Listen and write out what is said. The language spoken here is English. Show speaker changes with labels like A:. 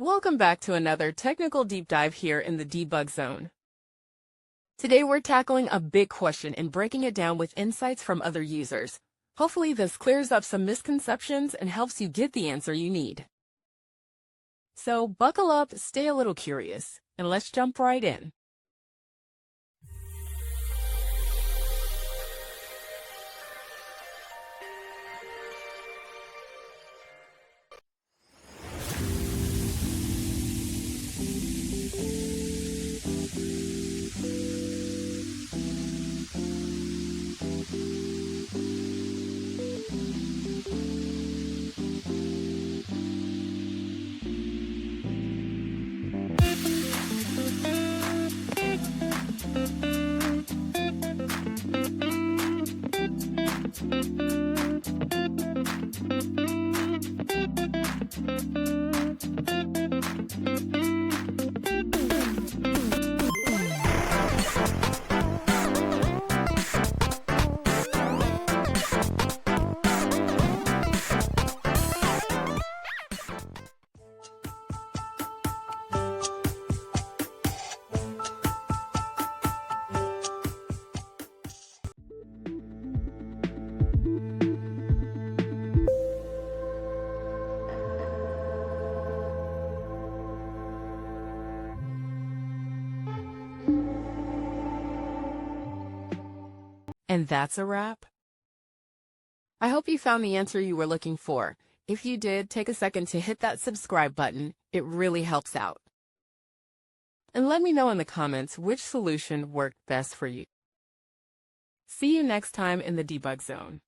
A: Welcome back to another technical deep dive here in the Debug Zone. Today we're tackling a big question and breaking it down with insights from other users. Hopefully this clears up some misconceptions and helps you get the answer you need. So buckle up, stay a little curious, and let's jump right in. And that's a wrap. I hope you found the answer you were looking for. If you did, take a second to hit that subscribe button. It really helps out. And let me know in the comments which solution worked best for you. See you next time in the Debug Zone.